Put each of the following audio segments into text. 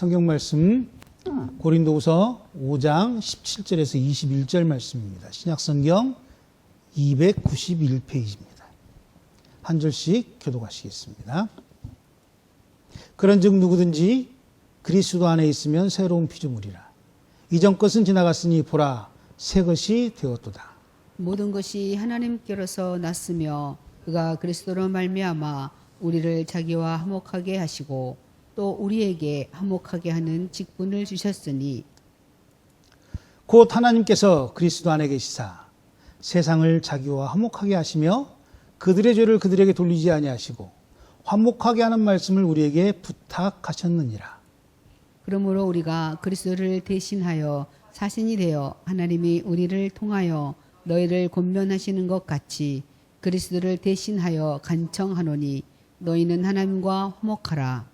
성경 말씀 고린도후서 5장 17절에서 21절 말씀입니다. 신약성경 291페이지입니다. 한 절씩 교독하시겠습니다. 그런즉 누구든지 그리스도 안에 있으면 새로운 피조물이라. 이전 것은 지나갔으니 보라 새 것이 되었도다. 모든 것이 하나님께로서 났으며 그가 그리스도로 말미암아 우리를 자기와 화목하게 하시고 또 우리에게 화목하게 하는 직분을 주셨으니 곧 하나님께서 그리스도 안에 계시사 세상을 자기와 화목하게 하시며 그들의 죄를 그들에게 돌리지 아니하시고 화목하게 하는 말씀을 우리에게 부탁하셨느니라. 그러므로 우리가 그리스도를 대신하여 사신이 되어 하나님이 우리를 통하여 너희를 권면하시는 것 같이 그리스도를 대신하여 간청하노니 너희는 하나님과 화목하라.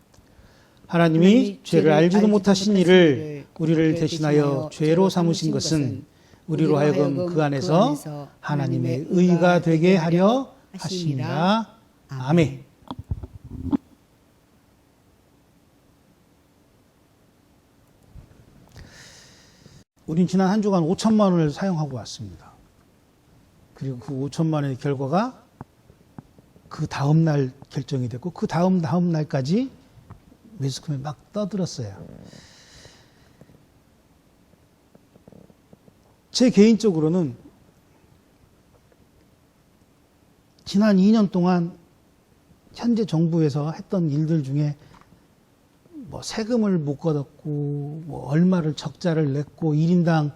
하나님이 죄를 알지도 못하신 이를 우리를 대신하여 죄로 삼으신 것은 우리로 하여금 그 안에서 하나님의 의가 되게 하려 하심이라. 아멘. 우린 지난 한 주간 5천만 원을 사용하고 왔습니다. 그리고 그 5천만 원의 결과가 그 다음 날 결정이 됐고 그 다음 날까지 매스컴에 막 떠들었어요. 제 개인적으로는 지난 2년 동안 현재 정부에서 했던 일들 중에 뭐 세금을 못 걷었고 뭐 얼마를 적자를 냈고 1인당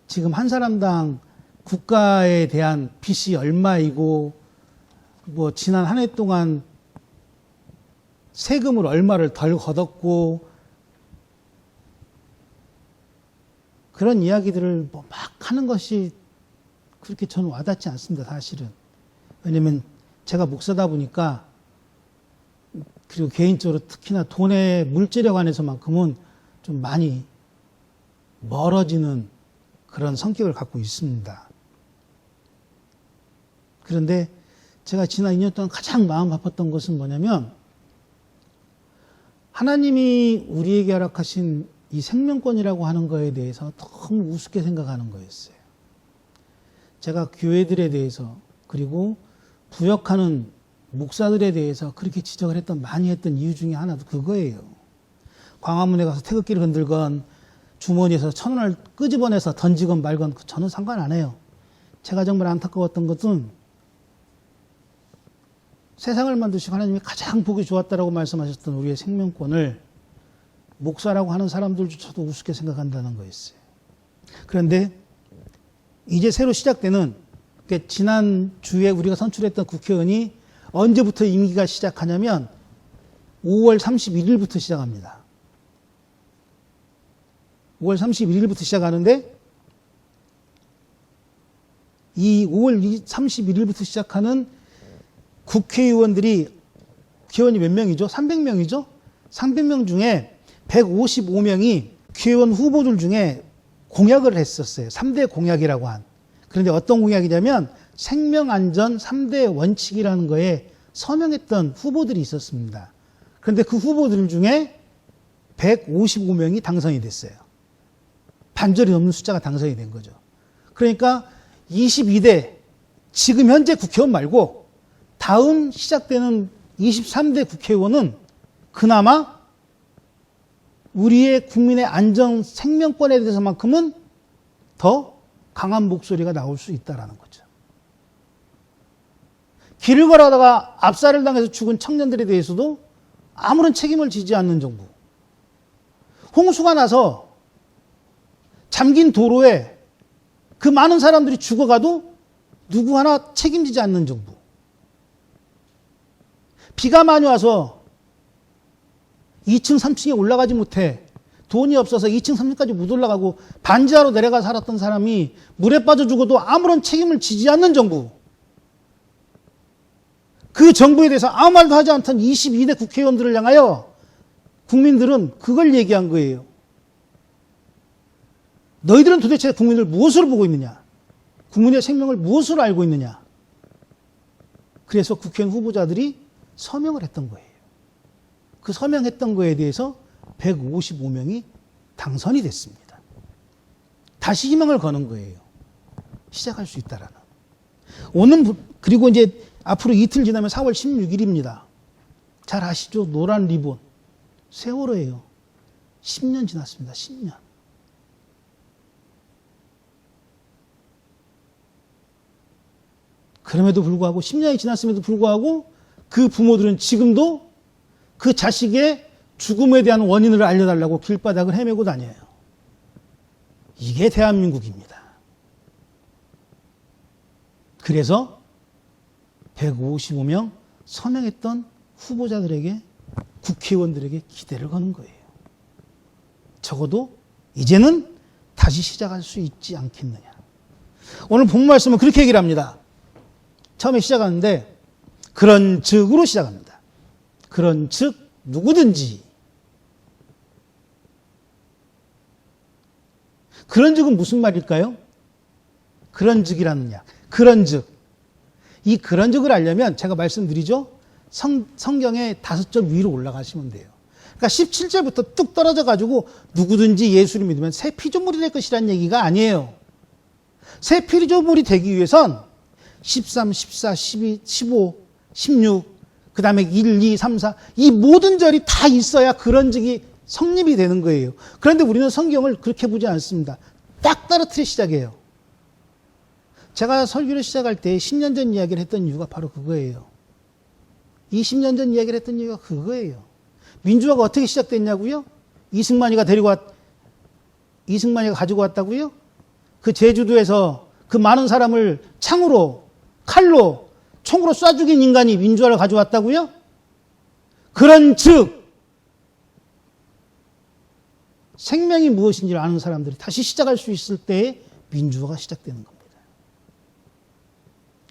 지금 한 사람당 국가에 대한 빚이 얼마이고 뭐 지난 한 해 동안 세금을 얼마를 덜 걷었고 그런 이야기들을 뭐 막 하는 것이 그렇게 저는 와닿지 않습니다. 사실은. 왜냐면 제가 목사다 보니까 그리고 개인적으로 특히나 돈의 물질에 관해서만큼은 좀 많이 멀어지는 그런 성격을 갖고 있습니다. 그런데 제가 지난 2년 동안 가장 마음 아팠던 것은 뭐냐면 하나님이 우리에게 허락하신 이 생명권이라고 하는 거에 대해서 너무 우습게 생각하는 거였어요. 제가 교회들에 대해서 그리고 부역하는 목사들에 대해서 그렇게 지적을 많이 했던 이유 중에 하나도 그거예요. 광화문에 가서 태극기를 흔들건 주머니에서 1,000원을 끄집어내서 던지건 말건 저는 상관 안 해요. 제가 정말 안타까웠던 것은 세상을 만드시고 하나님이 가장 보기 좋았다라고 말씀하셨던 우리의 생명권을 목사라고 하는 사람들조차도 우습게 생각한다는 거였어요. 그런데 이제 새로 시작되는 지난 주에 우리가 선출했던 국회의원이 언제부터 임기가 시작하냐면 5월 31일부터 시작합니다. 5월 31일부터 시작하는데 이 5월 31일부터 시작하는 국회의원들이 국회의원이 몇 명이죠? 300명이죠? 300명 중에 155명이 국회의원 후보들 중에 공약을 했었어요. 3대 공약이라고 한. 그런데 어떤 공약이냐면 생명안전 3대 원칙이라는 거에 서명했던 후보들이 있었습니다. 그런데 그 후보들 중에 155명이 당선이 됐어요. 반절이 넘는 숫자가 당선이 된 거죠. 그러니까 22대 지금 현재 국회의원 말고 다음 시작되는 23대 국회의원은 그나마 우리의 국민의 안전 생명권에 대해서만큼은 더 강한 목소리가 나올 수 있다는 거죠. 길을 걸어가다가 압살을 당해서 죽은 청년들에 대해서도 아무런 책임을 지지 않는 정부. 홍수가 나서 잠긴 도로에 그 많은 사람들이 죽어가도 누구 하나 책임지지 않는 정부. 비가 많이 와서 2층, 3층에 올라가지 못해 돈이 없어서 2층, 3층까지 못 올라가고 반지하로 내려가 살았던 사람이 물에 빠져 죽어도 아무런 책임을 지지 않는 정부. 그 정부에 대해서 아무 말도 하지 않던 22대 국회의원들을 향하여 국민들은 그걸 얘기한 거예요. 너희들은 도대체 국민을 무엇으로 보고 있느냐? 국민의 생명을 무엇으로 알고 있느냐? 그래서 국회의원 후보자들이 서명을 했던 거예요. 그 서명했던 거에 대해서 155명이 당선이 됐습니다. 다시 희망을 거는 거예요. 시작할 수 있다라는. 오늘 그리고 이제 앞으로 이틀 지나면 4월 16일입니다. 잘 아시죠? 노란 리본. 세월호예요. 10년 지났습니다. 10년. 그럼에도 불구하고 10년이 지났음에도 불구하고 그 부모들은 지금도 그 자식의 죽음에 대한 원인을 알려달라고 길바닥을 헤매고 다녀요. 이게 대한민국입니다. 그래서 155명 선행했던 후보자들에게, 국회의원들에게 기대를 거는 거예요. 적어도 이제는 다시 시작할 수 있지 않겠느냐. 오늘 본문 말씀은 그렇게 얘기를 합니다. 처음에 시작하는데 그런 즉으로 시작합니다. 그런 즉 누구든지. 그런 즉은 무슨 말일까요? 그런 즉이라는 약. 그런 즉. 이 그런 즉을 알려면 제가 말씀드리죠. 성경의 5점 위로 올라가시면 돼요. 그러니까 17절부터 뚝 떨어져 가지고 누구든지 예수를 믿으면 새 피조물이 될 것이라는 얘기가 아니에요. 새 피조물이 되기 위해선 13, 14, 12, 15, 16, 그 다음에 1, 2, 3, 4, 이 모든 절이 다 있어야 그런 즉이 성립이 되는 거예요. 그런데 우리는 성경을 그렇게 보지 않습니다. 딱 떨어뜨려 시작해요. 제가 설교를 시작할 때 10년 전 이야기를 했던 이유가 바로 그거예요. 20년 전 이야기를 했던 이유가 그거예요. 민주화가 어떻게 시작됐냐고요? 이승만이가 가지고 왔다고요? 그 제주도에서 그 많은 사람을 창으로, 칼로, 총으로 쏴 죽인 인간이 민주화를 가져왔다고요? 그런 즉, 생명이 무엇인지를 아는 사람들이 다시 시작할 수 있을 때에 민주화가 시작되는 겁니다.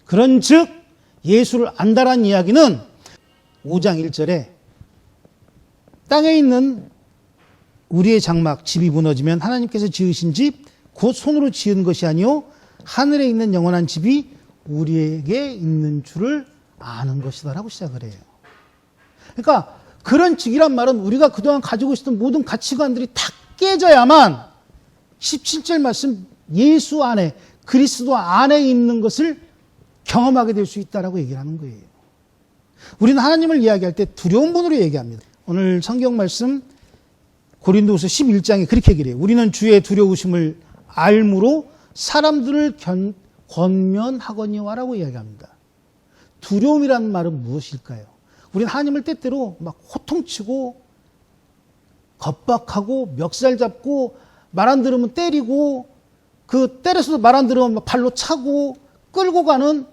그런 즉, 예수를 안다라는 이야기는 5장 1절에 땅에 있는 우리의 장막, 집이 무너지면 하나님께서 지으신 집, 곧 손으로 지은 것이 아니요 하늘에 있는 영원한 집이 우리에게 있는 줄을 아는 것이다 라고 시작을 해요. 그러니까 그런 즉이란 말은 우리가 그동안 가지고 있었던 모든 가치관들이 다 깨져야만 17절 말씀 예수 안에, 그리스도 안에 있는 것을 경험하게 될 수 있다라고 얘기를 하는 거예요. 우리는 하나님을 이야기할 때 두려운 분으로 얘기합니다. 오늘 성경 말씀 고린도후서 11장에 그렇게 얘기를 해요. 우리는 주의 두려우심을 알므로 사람들을 권면하거니와라고 이야기합니다. 두려움이라는 말은 무엇일까요? 우리는 하나님을 때때로 막 호통치고 겁박하고 멱살 잡고 말 안 들으면 때리고 그 때려서도 말 안 들으면 발로 차고 끌고 가는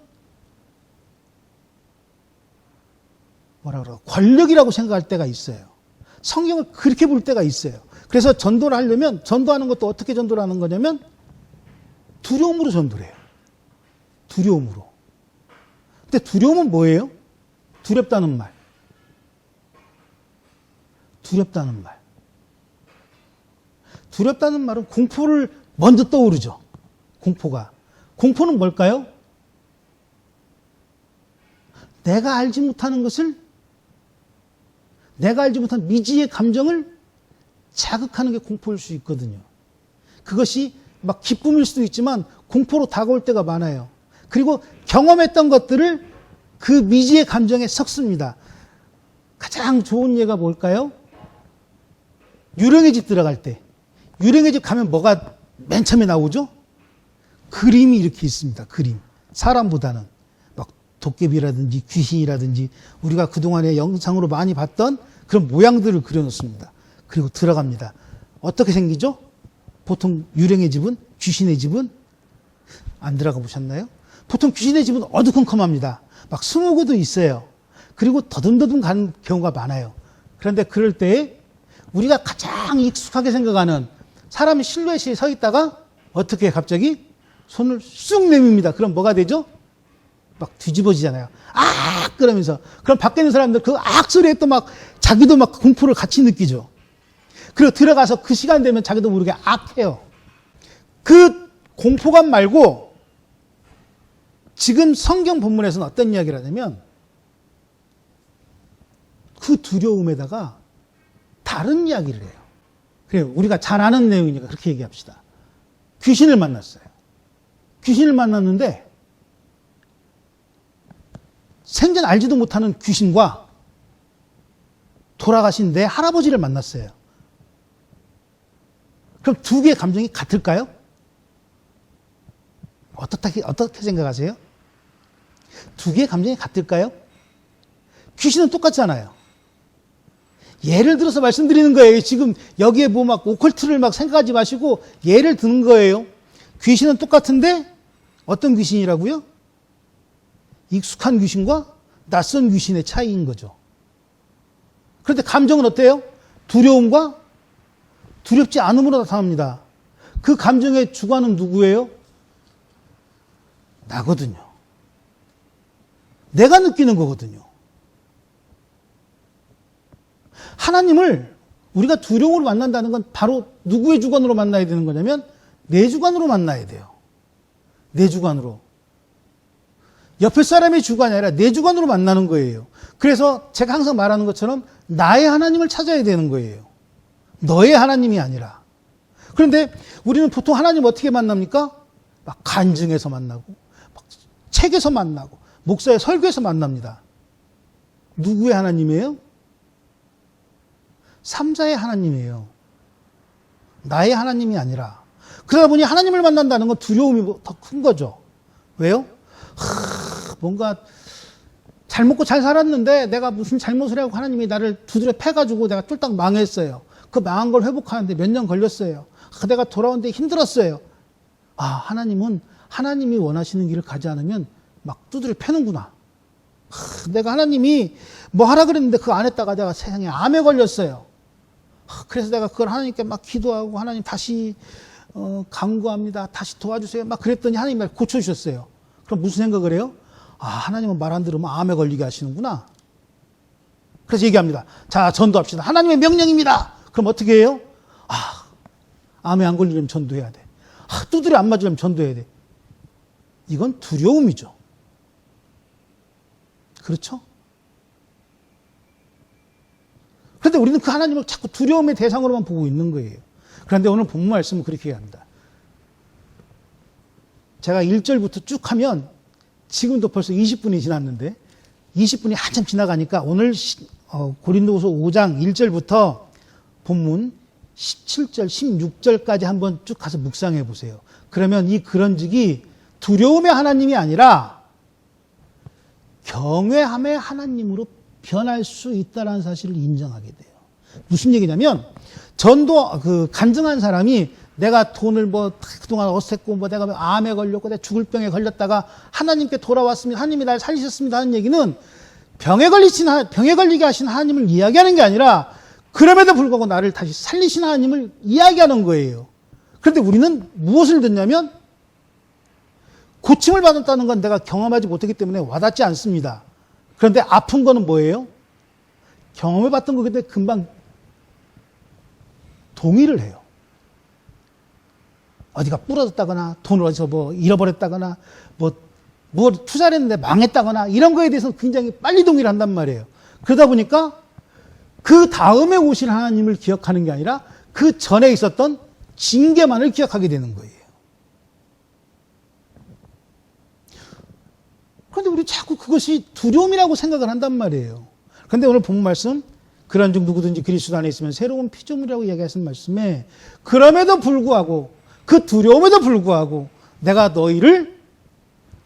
권력이라고 생각할 때가 있어요. 성경을 그렇게 볼 때가 있어요. 그래서 전도를 하려면 전도하는 것도 어떻게 전도를 하는 거냐면 두려움으로 전도를 해요. 두려움으로. 근데 두려움은 뭐예요? 두렵다는 말. 두렵다는 말. 두렵다는 말은 공포를 먼저 떠오르죠. 공포가. 공포는 뭘까요? 내가 알지 못하는 것을, 내가 알지 못한 미지의 감정을 자극하는 게 공포일 수 있거든요. 그것이 막 기쁨일 수도 있지만 공포로 다가올 때가 많아요. 그리고 경험했던 것들을 그 미지의 감정에 섞습니다. 가장 좋은 예가 뭘까요? 유령의 집 들어갈 때. 유령의 집 가면 뭐가 맨 처음에 나오죠? 그림이 이렇게 있습니다. 그림. 사람보다는. 막 도깨비라든지 귀신이라든지 우리가 그동안에 영상으로 많이 봤던 그런 모양들을 그려놓습니다. 그리고 들어갑니다. 어떻게 생기죠? 보통 유령의 집은, 귀신의 집은 안 들어가 보셨나요? 보통 귀신의 집은 어두컴컴합니다. 막 스모그도 있어요. 그리고 더듬더듬 가는 경우가 많아요. 그런데 그럴 때 우리가 가장 익숙하게 생각하는 사람이 실루엣이 서 있다가 어떻게 갑자기 손을 쑥 내밉니다. 그럼 뭐가 되죠? 막 뒤집어지잖아요. 악! 그러면서. 그럼 밖에 있는 사람들 그 악 소리에 또 막 자기도 막 공포를 같이 느끼죠. 그리고 들어가서 그 시간 되면 자기도 모르게 악해요. 그 공포감 말고 지금 성경 본문에서는 어떤 이야기를 하냐면 그 두려움에다가 다른 이야기를 해요. 그래요. 우리가 잘 아는 내용이니까 그렇게 얘기합시다. 귀신을 만났어요. 귀신을 만났는데 생전 알지도 못하는 귀신과 돌아가신 내 할아버지를 만났어요. 그럼 두 개의 감정이 같을까요? 어떻게 생각하세요? 두 개의 감정이 같을까요? 귀신은 똑같잖아요. 예를 들어서 말씀드리는 거예요. 지금 여기에 뭐 막 오컬트를 막 생각하지 마시고 예를 드는 거예요. 귀신은 똑같은데 어떤 귀신이라고요? 익숙한 귀신과 낯선 귀신의 차이인 거죠. 그런데 감정은 어때요? 두려움과 두렵지 않음으로 나타납니다. 그 감정의 주관은 누구예요? 나거든요. 내가 느끼는 거거든요. 하나님을 우리가 두려움으로 만난다는 건 바로 누구의 주관으로 만나야 되는 거냐면 내 주관으로 만나야 돼요. 내 주관으로. 옆에 사람의 주관이 아니라 내 주관으로 만나는 거예요. 그래서 제가 항상 말하는 것처럼 나의 하나님을 찾아야 되는 거예요. 너의 하나님이 아니라. 그런데 우리는 보통 하나님 어떻게 만납니까? 막 간증에서 만나고, 막 책에서 만나고, 목사의 설교에서 만납니다. 누구의 하나님이에요? 삼자의 하나님이에요. 나의 하나님이 아니라. 그러다 보니 하나님을 만난다는 건 두려움이 더 큰 거죠. 왜요? 뭔가 잘 먹고 잘 살았는데 내가 무슨 잘못을 하고 하나님이 나를 두드려 패가지고 내가 쫄딱 망했어요. 그 망한 걸 회복하는데 몇 년 걸렸어요. 내가 돌아오는데 힘들었어요. 아, 하나님은 하나님이 원하시는 길을 가지 않으면 막 두드려 패는구나. 내가 하나님이 뭐 하라 그랬는데 그거 안 했다가 내가 세상에 암에 걸렸어요. 그래서 내가 그걸 하나님께 막 기도하고 하나님 다시 간구합니다. 다시 도와주세요. 막 그랬더니 하나님이 날 고쳐주셨어요. 그럼 무슨 생각을 해요? 아, 하나님은 말 안 들으면 암에 걸리게 하시는구나. 그래서 얘기합니다. 자, 전도합시다. 하나님의 명령입니다. 그럼 어떻게 해요? 아, 암에 안 걸리려면 전도해야 돼. 아, 두드려 안 맞으려면 전도해야 돼. 이건 두려움이죠. 그렇죠? 그런데 우리는 그 하나님을 자꾸 두려움의 대상으로만 보고 있는 거예요. 그런데 오늘 본문 말씀은 그렇게 얘기합니다. 제가 1절부터 쭉 하면 지금도 벌써 20분이 지났는데 20분이 한참 지나가니까 오늘 고린도후서 5장 1절부터 본문 17절, 16절까지 한번 쭉 가서 묵상해 보세요. 그러면 이 그런즉이 두려움의 하나님이 아니라 경외함의 하나님으로 변할 수 있다는 사실을 인정하게 돼요. 무슨 얘기냐면 간증한 사람이 내가 돈을 뭐 그동안 어색고 뭐 내가 암에 걸렸고 내가 죽을 병에 걸렸다가 하나님께 돌아왔습니다. 하나님이 날 살리셨습니다 하는 얘기는 병에 걸리게 하신 하나님을 이야기하는 게 아니라 그럼에도 불구하고 나를 다시 살리신 하나님을 이야기하는 거예요. 그런데 우리는 무엇을 듣냐면 고침을 받았다는 건 내가 경험하지 못했기 때문에 와닿지 않습니다. 그런데 아픈 거는 뭐예요? 경험해 봤던 거기 때문에 금방 동의를 해요. 어디가 부러졌다거나 돈을 어디서 뭐 잃어버렸다거나 뭐 투자를 했는데 망했다거나 이런 거에 대해서 굉장히 빨리 동의를 한단 말이에요. 그러다 보니까 그 다음에 오실 하나님을 기억하는 게 아니라 그 전에 있었던 징계만을 기억하게 되는 거예요. 그런데 우리 자꾸 그것이 두려움이라고 생각을 한단 말이에요. 그런데 오늘 본문 말씀 그런즉 누구든지 그리스도 안에 있으면 새로운 피조물이라고 이야기하신 말씀에 그럼에도 불구하고 그 두려움에도 불구하고 내가 너희를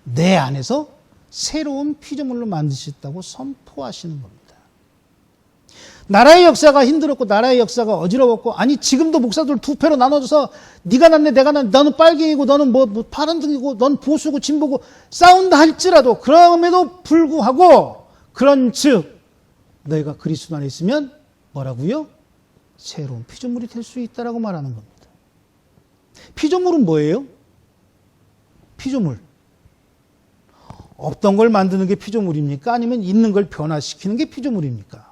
내 안에서 새로운 피조물로 만드셨다고 선포하시는 겁니다. 나라의 역사가 힘들었고 나라의 역사가 어지러웠고 아니 지금도 목사들 두 패로 나눠져서 네가 낫네 내가 낫네 너는 빨갱이고 너는 뭐 파란등이고 넌 보수고 진보고 싸운다 할지라도 그럼에도 불구하고 그런즉 너희가 그리스도 안에 있으면 뭐라고요? 새로운 피조물이 될 수 있다라고 말하는 겁니다. 피조물은 뭐예요? 피조물. 없던 걸 만드는 게 피조물입니까? 아니면 있는 걸 변화시키는 게 피조물입니까?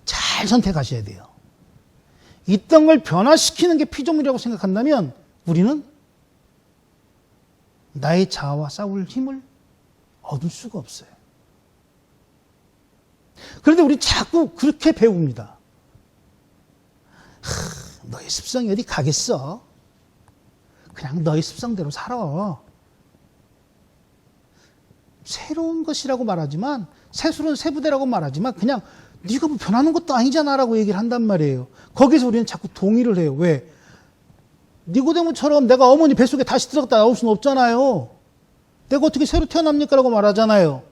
잘 선택하셔야 돼요. 있던 걸 변화시키는 게 피조물이라고 생각한다면 우리는 나의 자아와 싸울 힘을 얻을 수가 없어요. 그런데 우리 자꾸 그렇게 배웁니다. 너의 습성이 어디 가겠어? 그냥 너의 습성대로 살아. 새로운 것이라고 말하지만, 새술은 새부대라고 말하지만 그냥 네가 뭐 변하는 것도 아니잖아라고 얘기를 한단 말이에요. 거기서 우리는 자꾸 동의를 해요. 왜? 니고데모처럼 내가 어머니 뱃속에 다시 들어갔다 나올 수는 없잖아요. 내가 어떻게 새로 태어납니까? 라고 말하잖아요.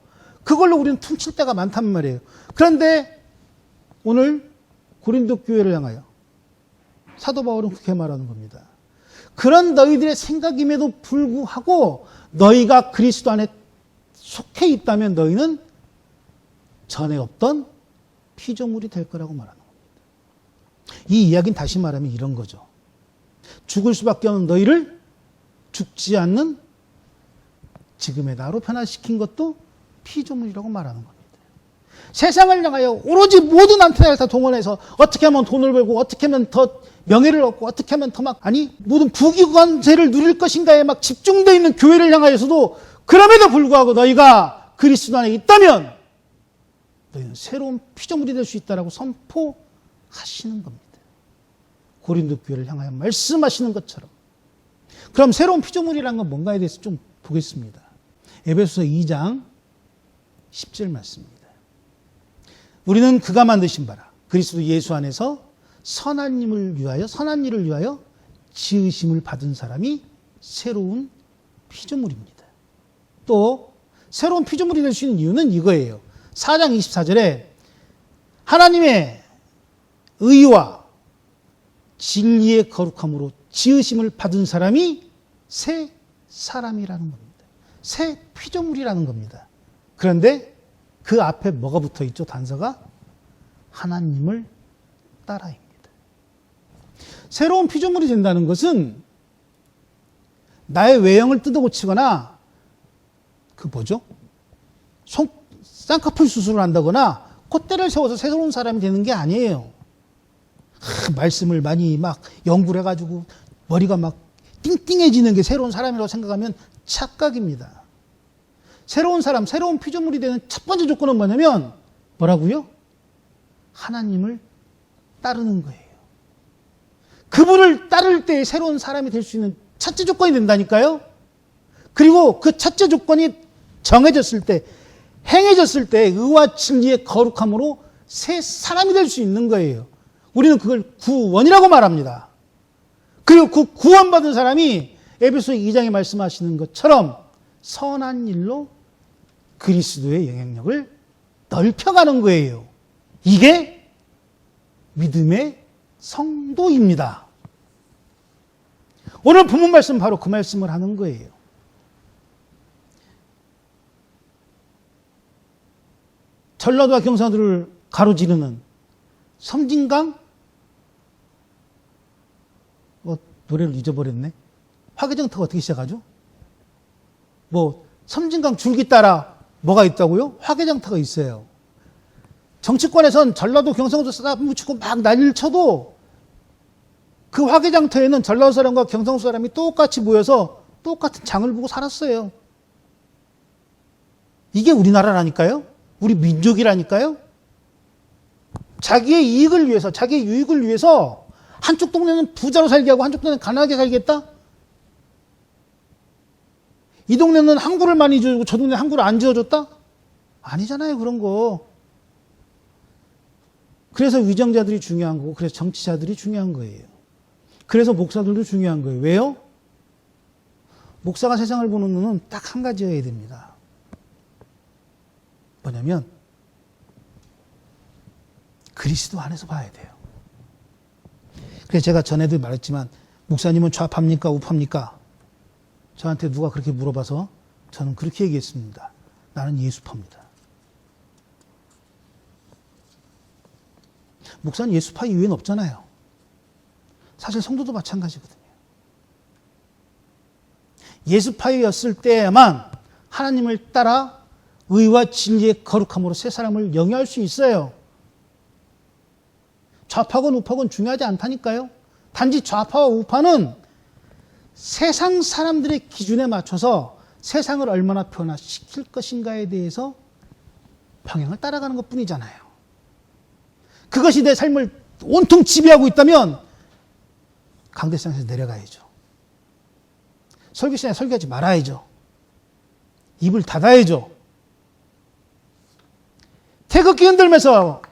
그걸로 우리는 퉁칠 때가 많단 말이에요. 그런데 오늘 고린도 교회를 향하여 사도 바울은 그렇게 말하는 겁니다. 그런 너희들의 생각임에도 불구하고 너희가 그리스도 안에 속해 있다면 너희는 전에 없던 피조물이 될 거라고 말하는 겁니다. 이 이야기는 다시 말하면 이런 거죠. 죽을 수밖에 없는 너희를 죽지 않는 지금의 나로 변화시킨 것도 피조물이라고 말하는 겁니다. 세상을 향하여 오로지 모든 안테나를 다 동원해서 어떻게 하면 돈을 벌고 어떻게 하면 더 명예를 얻고 어떻게 하면 더 모든 부귀관세를 누릴 것인가에 막 집중되어 있는 교회를 향하여서도 그럼에도 불구하고 너희가 그리스도 안에 있다면 너희는 새로운 피조물이 될 수 있다라고 선포하시는 겁니다. 고린도 교회를 향하여 말씀하시는 것처럼. 그럼 새로운 피조물이라는 건 뭔가에 대해서 좀 보겠습니다. 에베소서 2장 10절 말씀입니다. 우리는 그가 만드신 바라 그리스도 예수 안에서 선한 일을 위하여 지으심을 받은 사람이 새로운 피조물입니다. 또 새로운 피조물이 될 수 있는 이유는 이거예요. 4장 24절에 하나님의 의와 진리의 거룩함으로 지으심을 받은 사람이 새 사람이라는 겁니다. 새 피조물이라는 겁니다. 그런데 그 앞에 뭐가 붙어 있죠? 단서가 하나님을 따라입니다. 새로운 피조물이 된다는 것은 나의 외형을 뜯어고치거나 쌍꺼풀 수술을 한다거나 콧대를 세워서 새로운 사람이 되는 게 아니에요. 말씀을 많이 막 연구를 해가지고 머리가 막 띵띵해지는 게 새로운 사람이라고 생각하면 착각입니다. 새로운 사람, 새로운 피조물이 되는 첫 번째 조건은 뭐냐면 뭐라고요? 하나님을 따르는 거예요. 그분을 따를 때 새로운 사람이 될 수 있는 첫째 조건이 된다니까요. 그리고 그 첫째 조건이 정해졌을 때, 행해졌을 때 의와 진리의 거룩함으로 새 사람이 될 수 있는 거예요. 우리는 그걸 구원이라고 말합니다. 그리고 그 구원받은 사람이 에베소 2장에 말씀하시는 것처럼 선한 일로 그리스도의 영향력을 넓혀가는 거예요. 이게 믿음의 성도입니다. 오늘 본문 말씀 바로 그 말씀을 하는 거예요. 전라도와 경상도를 가로지르는 섬진강 노래를 잊어버렸네. 화개장터가 어떻게 시작하죠? 섬진강 줄기 따라 뭐가 있다고요? 화개장터가 있어요. 정치권에선 전라도 경상도 싸 묻히고 막 난리를 쳐도 그 화개장터에는 전라도 사람과 경상도 사람이 똑같이 모여서 똑같은 장을 보고 살았어요. 이게 우리나라라니까요. 우리 민족이라니까요. 자기의 이익을 위해서, 자기의 유익을 위해서 한쪽 동네는 부자로 살게 하고 한쪽 동네는 가난하게 살겠다? 이 동네는 항구를 많이 지어주고 저 동네는 항구를 안 지어줬다? 아니잖아요, 그런 거. 그래서 위정자들이 중요한 거고, 그래서 정치자들이 중요한 거예요. 그래서 목사들도 중요한 거예요. 왜요? 목사가 세상을 보는 눈은 딱 한 가지여야 됩니다. 뭐냐면 그리스도 안에서 봐야 돼요. 그래서 제가 전에도 말했지만 목사님은 좌파입니까? 우파입니까? 저한테 누가 그렇게 물어봐서 저는 그렇게 얘기했습니다. 나는 예수파입니다. 목사는 예수파 이외에는 없잖아요. 사실 성도도 마찬가지거든요. 예수파였을 때야만 하나님을 따라 의와 진리의 거룩함으로 새 사람을 영위할 수 있어요. 좌파건 우파건 중요하지 않다니까요. 단지 좌파와 우파는 세상 사람들의 기준에 맞춰서 세상을 얼마나 변화시킬 것인가에 대해서 방향을 따라가는 것뿐이잖아요. 그것이 내 삶을 온통 지배하고 있다면 강대상에서 내려가야죠. 설교 시간에 설교하지 말아야죠. 입을 닫아야죠. 태극기 흔들면서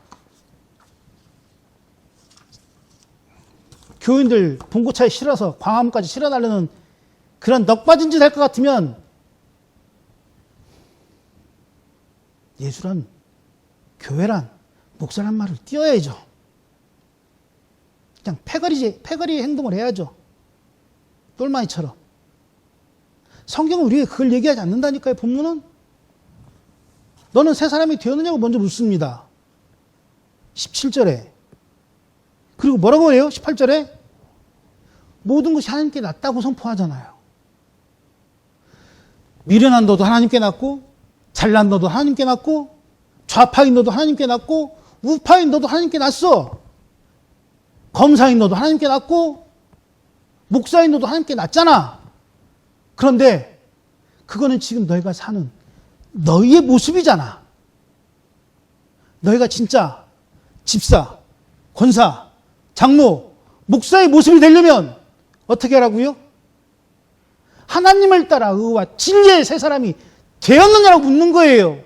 교인들 봉고차에 실어서 광화문까지 실어달라는 그런 넋빠진 짓 할 것 같으면 예수란, 교회란, 목사란 말을 띄어야죠. 그냥 패거리 행동을 해야죠. 똘마니처럼. 성경은 우리에게 그걸 얘기하지 않는다니까요. 본문은. 너는 새 사람이 되었느냐고 먼저 묻습니다. 17절에. 그리고 뭐라고 해요? 18절에. 모든 것이 하나님께 낫다고 선포하잖아요. 미련한 너도 하나님께 낫고, 잘난 너도 하나님께 낫고, 좌파인 너도 하나님께 낫고, 우파인 너도 하나님께 낫어. 검사인 너도 하나님께 낫고, 목사인 너도 하나님께 낫잖아. 그런데 그거는 지금 너희가 사는 너희의 모습이잖아. 너희가 진짜 집사, 권사, 장로, 목사의 모습이 되려면 어떻게 하라고요? 하나님을 따라 의와 진리의 새 사람이 되었느냐고 묻는 거예요.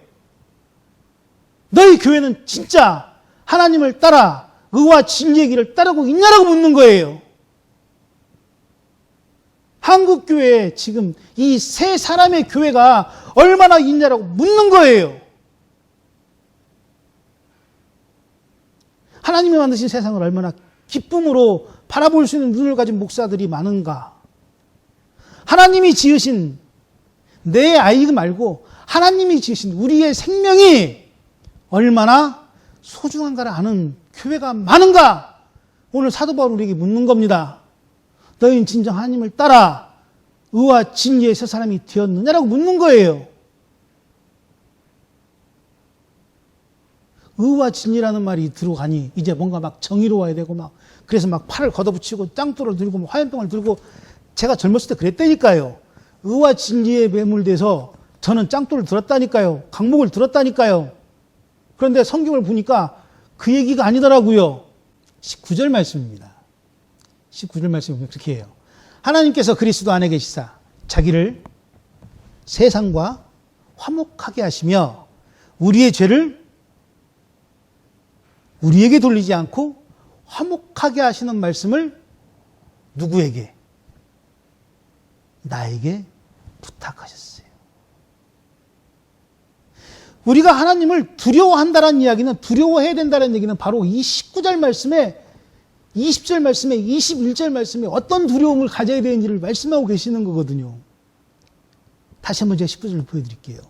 너희 교회는 진짜 하나님을 따라 의와 진리의 길을 따르고 있냐라고 묻는 거예요. 한국교회에 지금 이 세 사람의 교회가 얼마나 있냐라고 묻는 거예요. 하나님이 만드신 세상을 얼마나 기쁨으로 바라볼 수 있는 눈을 가진 목사들이 많은가. 하나님이 지으신 내 아이 말고 하나님이 지으신 우리의 생명이 얼마나 소중한가를 아는 교회가 많은가. 오늘 사도 바울이 우리에게 묻는 겁니다. 너희는 진정 하나님을 따라 의와 진리의 새 사람이 되었느냐라고 묻는 거예요. 의와 진리라는 말이 들어가니 이제 뭔가 막 정의로워야 되고 막 그래서 막 팔을 걷어붙이고 짱돌을 들고 뭐 화염병을 들고 제가 젊었을 때 그랬다니까요. 의와 진리에 매몰돼서 저는 짱돌을 들었다니까요. 강목을 들었다니까요. 그런데 성경을 보니까 그 얘기가 아니더라고요. 19절 말씀입니다. 19절 말씀이 그렇게 해요. 하나님께서 그리스도 안에 계시사 자기를 세상과 화목하게 하시며 우리의 죄를 우리에게 돌리지 않고 화목하게 하시는 말씀을 누구에게? 나에게 부탁하셨어요. 우리가 하나님을 두려워한다는 이야기는, 두려워해야 된다는 얘기는 바로 이 19절 말씀에 20절 말씀에 21절 말씀에 어떤 두려움을 가져야 되는지를 말씀하고 계시는 거거든요. 다시 한번 제가 19절을 보여드릴게요.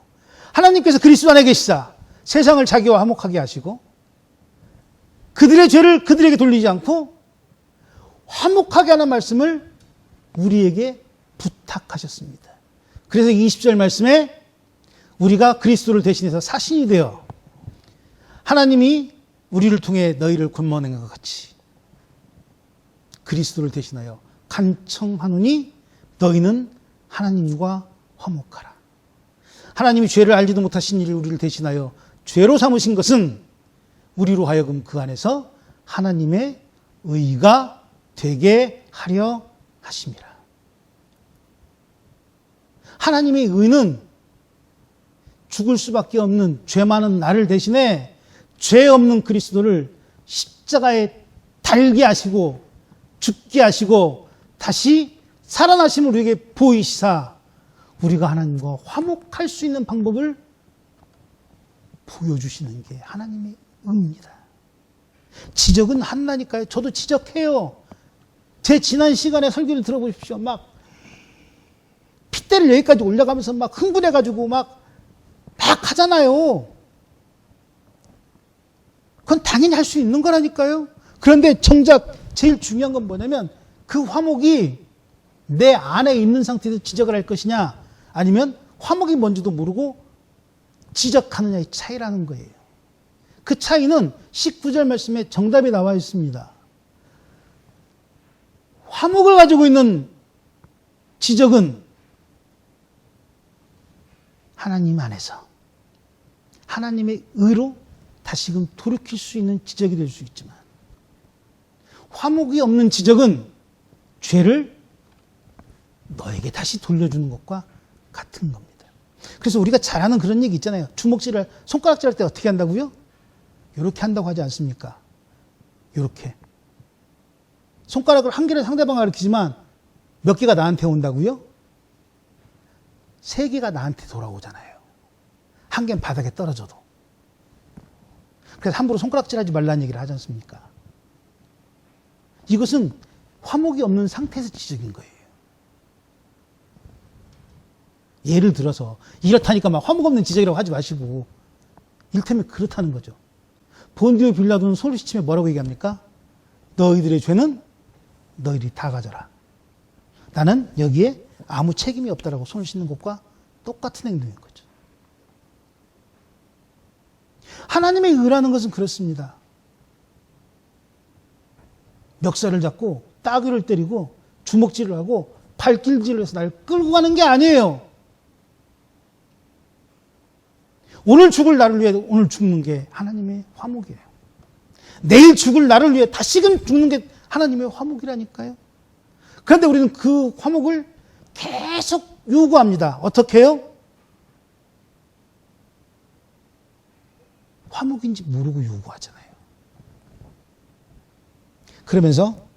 하나님께서 그리스도 안에 계시사 세상을 자기와 화목하게 하시고 그들의 죄를 그들에게 돌리지 않고 화목하게 하는 말씀을 우리에게 부탁하셨습니다. 그래서 20절 말씀에 우리가 그리스도를 대신해서 사신이 되어 하나님이 우리를 통해 너희를 권면한 것 같이 그리스도를 대신하여 간청하노니 너희는 하나님과 화목하라. 하나님이 죄를 알지도 못하신 일을 우리를 대신하여 죄로 삼으신 것은 우리로 하여금 그 안에서 하나님의 의가 되게 하려 하심이라. 하나님의 의는 죽을 수밖에 없는 죄 많은 나를 대신해 죄 없는 그리스도를 십자가에 달게 하시고 죽게 하시고 다시 살아나심을 우리에게 보이시사 우리가 하나님과 화목할 수 있는 방법을 보여주시는 게 하나님의 의입니다. 지적은 한다니까요. 저도 지적해요. 제 지난 시간에 설교를 들어보십시오. 막 핏대를 여기까지 올려가면서 막 흥분해가지고 막 하잖아요. 그건 당연히 할 수 있는 거라니까요. 그런데 정작 제일 중요한 건 뭐냐면 그 화목이 내 안에 있는 상태에서 지적을 할 것이냐 아니면 화목이 뭔지도 모르고 지적하느냐의 차이라는 거예요. 그 차이는 19절 말씀에 정답이 나와 있습니다. 화목을 가지고 있는 지적은 하나님 안에서 하나님의 의로 다시금 돌이킬 수 있는 지적이 될 수 있지만 화목이 없는 지적은 죄를 너에게 다시 돌려주는 것과 같은 겁니다. 그래서 우리가 잘 아는 그런 얘기 있잖아요. 주먹질을, 손가락질 할 때 어떻게 한다고요? 이렇게 한다고 하지 않습니까? 이렇게. 손가락을 한 개를 상대방을 가리키지만 몇 개가 나한테 온다고요? 3개가 나한테 돌아오잖아요. 한 개는 바닥에 떨어져도. 그래서 함부로 손가락질 하지 말라는 얘기를 하지 않습니까? 이것은 화목이 없는 상태에서 지적인 거예요. 예를 들어서 이렇다니까 막 화목 없는 지적이라고 하지 마시고 이를테면 그렇다는 거죠. 본디오 빌라도는 소리시침에 뭐라고 얘기합니까? 너희들의 죄는 너희들이 다 가져라. 나는 여기에 아무 책임이 없다라고 손을 씻는 것과 똑같은 행동인 거죠. 하나님의 의라는 것은 그렇습니다. 멱살을 잡고 따귀를 때리고 주먹질을 하고 발길질을 해서 날 끌고 가는 게 아니에요. 오늘 죽을 나를 위해 오늘 죽는 게 하나님의 화목이에요. 내일 죽을 나를 위해 다시금 죽는 게 하나님의 화목이라니까요. 그런데 우리는 그 화목을 계속 요구합니다. 어떻게 해요? 화목인지 모르고 요구하잖아요. 그러면서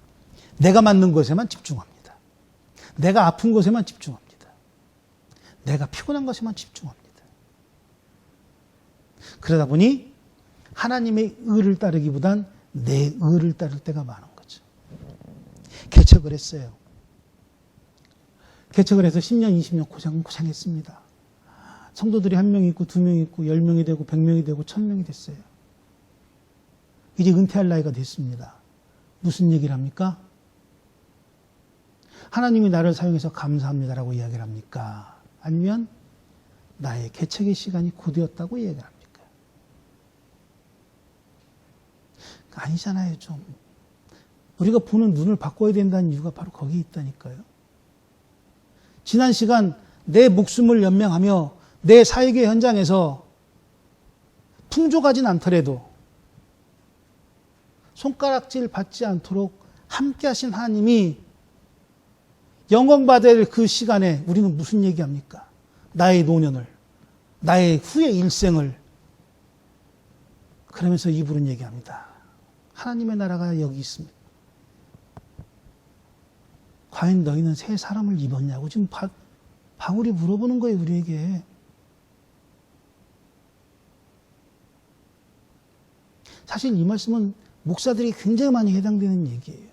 내가 맞는 것에만 집중합니다. 내가 아픈 것에만 집중합니다. 내가 피곤한 것에만 집중합니다. 그러다 보니 하나님의 의를 따르기보단 내 의를 따를 때가 많은 거죠. 개척을 했어요. 개척을 해서 10년, 20년 고생했습니다. 성도들이 1명 있고 2명 있고 10명이 되고 100명이 되고 1000명이 됐어요. 이제 은퇴할 나이가 됐습니다. 무슨 얘기를 합니까? 하나님이 나를 사용해서 감사합니다라고 이야기를 합니까? 아니면 나의 개척의 시간이 곧이었다고 이야기를 합니까? 아니잖아요, 좀. 우리가 보는 눈을 바꿔야 된다는 이유가 바로 거기에 있다니까요. 지난 시간 내 목숨을 연명하며 내 사역의 현장에서 풍족하진 않더라도 손가락질 받지 않도록 함께 하신 하나님이 영광받을 그 시간에 우리는 무슨 얘기합니까? 나의 노년을, 나의 후의 일생을 그러면서 입으로는 얘기합니다. 하나님의 나라가 여기 있습니다. 과연 너희는 새 사람을 입었냐고 지금 바울이 물어보는 거예요, 우리에게. 사실 이 말씀은 목사들이 굉장히 많이 해당되는 얘기예요.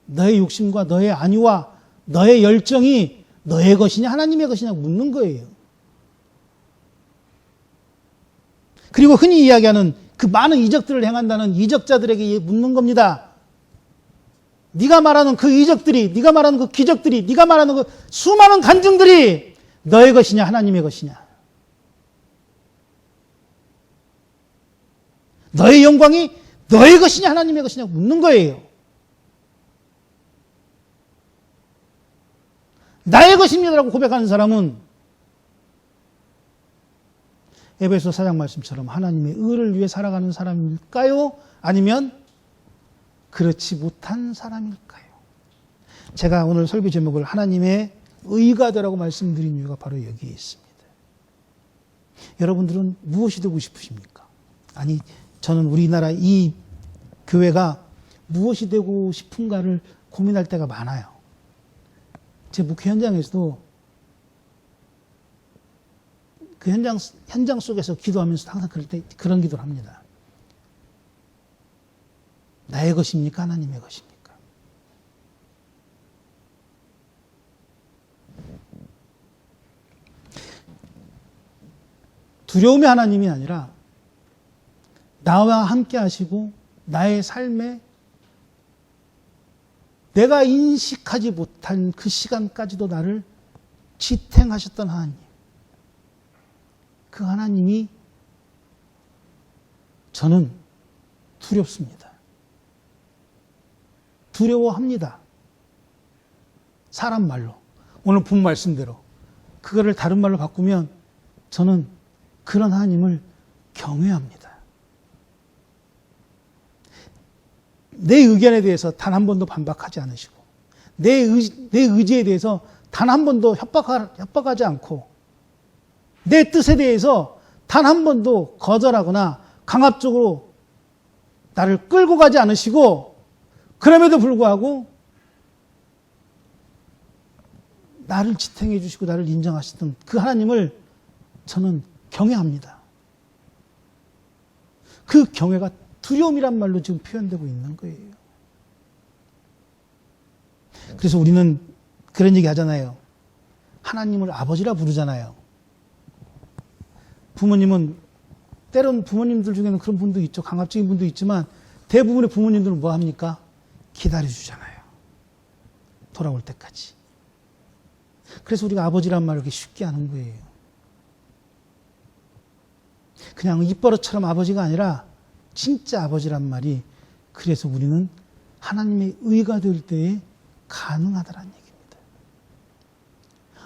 너의 욕심과 너의 안위와 너의 열정이 너의 것이냐 하나님의 것이냐 묻는 거예요. 그리고 흔히 이야기하는 그 많은 이적들을 행한다는 이적자들에게 묻는 겁니다. 네가 말하는 그 이적들이, 네가 말하는 그 기적들이, 네가 말하는 그 수많은 간증들이 너의 것이냐 하나님의 것이냐. 너의 영광이 너의 것이냐 하나님의 것이냐 묻는 거예요. 나의 것입니다라고 고백하는 사람은 에베소 4장 말씀처럼 하나님의 의를 위해 살아가는 사람일까요? 아니면 그렇지 못한 사람일까요? 제가 오늘 설교 제목을 하나님의 의가 되라고 말씀드린 이유가 바로 여기에 있습니다. 여러분들은 무엇이 되고 싶으십니까? 아니, 저는 우리나라 이 교회가 무엇이 되고 싶은가를 고민할 때가 많아요. 제 목회 현장에서도 그 현장 속에서 기도하면서 항상 그럴 때 그런 기도를 합니다. 나의 것입니까? 하나님의 것입니까? 두려움의 하나님이 아니라 나와 함께 하시고 나의 삶에 내가 인식하지 못한 그 시간까지도 나를 지탱하셨던 하나님. 그 하나님이 저는 두렵습니다. 두려워합니다. 사람 말로. 오늘 본 말씀대로. 그거를 다른 말로 바꾸면 저는 그런 하나님을 경외합니다. 내 의견에 대해서 단 한 번도 반박하지 않으시고 내 의지에 대해서 단 한 번도 협박하지 않고 내 뜻에 대해서 단 한 번도 거절하거나 강압적으로 나를 끌고 가지 않으시고 그럼에도 불구하고 나를 지탱해 주시고 나를 인정하시던 그 하나님을 저는 경외합니다. 그 경외가 두려움이란 말로 지금 표현되고 있는 거예요. 그래서 우리는 그런 얘기 하잖아요. 하나님을 아버지라 부르잖아요. 부모님은 때론 부모님들 중에는 그런 분도 있죠. 강압적인 분도 있지만 대부분의 부모님들은 뭐 합니까? 기다려주잖아요. 돌아올 때까지. 그래서 우리가 아버지란 말을 이렇게 쉽게 하는 거예요. 그냥 입버릇처럼 아버지가 아니라 진짜 아버지란 말이 그래서 우리는 하나님의 의가 될 때에 가능하다는 얘기입니다.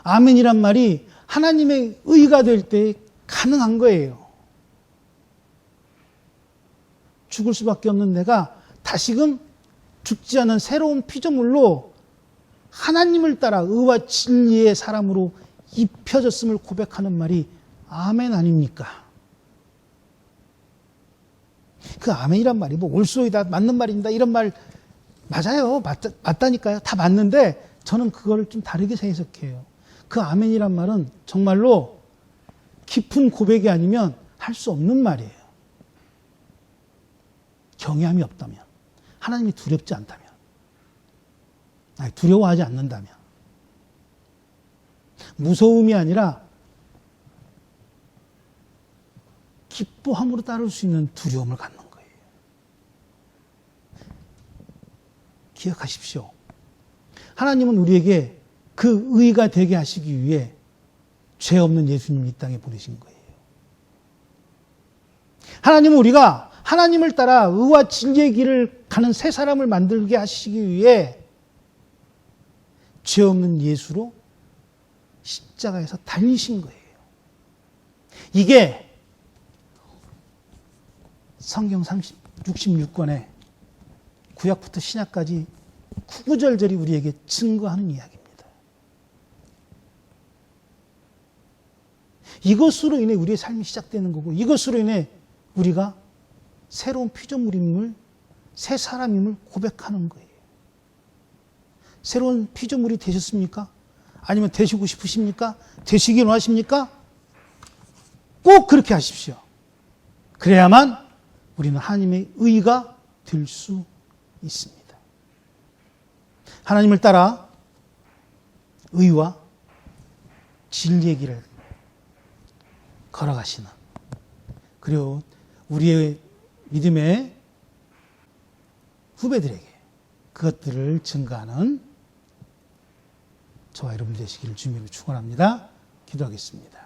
아멘이란 말이 하나님의 의가 될 때에 가능한 거예요. 죽을 수밖에 없는 내가 다시금 죽지 않은 새로운 피조물로 하나님을 따라 의와 진리의 사람으로 입혀졌음을 고백하는 말이 아멘 아닙니까? 그 아멘이란 말이 뭐 올소이다, 맞는 말입니다, 이런 말 맞아요. 맞다니까요. 다 맞는데 저는 그걸 좀 다르게 해석해요. 그 아멘이란 말은 정말로 깊은 고백이 아니면 할 수 없는 말이에요. 경외함이 없다면, 하나님이 두렵지 않다면, 두려워하지 않는다면, 무서움이 아니라 기뻐함으로 따를 수 있는 두려움을 갖는 거예요. 기억하십시오. 하나님은 우리에게 그 의가 되게 하시기 위해 죄 없는 예수님을 이 땅에 보내신 거예요. 하나님은 우리가 하나님을 따라 의와 진리의 길을 가는 새 사람을 만들게 하시기 위해 죄 없는 예수로 십자가에서 달리신 거예요. 이게 성경 66권에 구약부터 신약까지 구구절절히 우리에게 증거하는 이야기입니다. 이것으로 인해 우리의 삶이 시작되는 거고 이것으로 인해 우리가 새로운 피조물임을, 새 사람임을 고백하는 거예요. 새로운 피조물이 되셨습니까? 아니면 되시고 싶으십니까? 되시길 원하십니까? 꼭 그렇게 하십시오. 그래야만 우리는 하나님의 의가 될 수 있습니다. 하나님을 따라 의와 진리의 길을 걸어가시는, 그리고 우리의 믿음의 후배들에게 그것들을 증가하는 저와 여러분 되시기를 주님으로 축원합니다. 기도하겠습니다.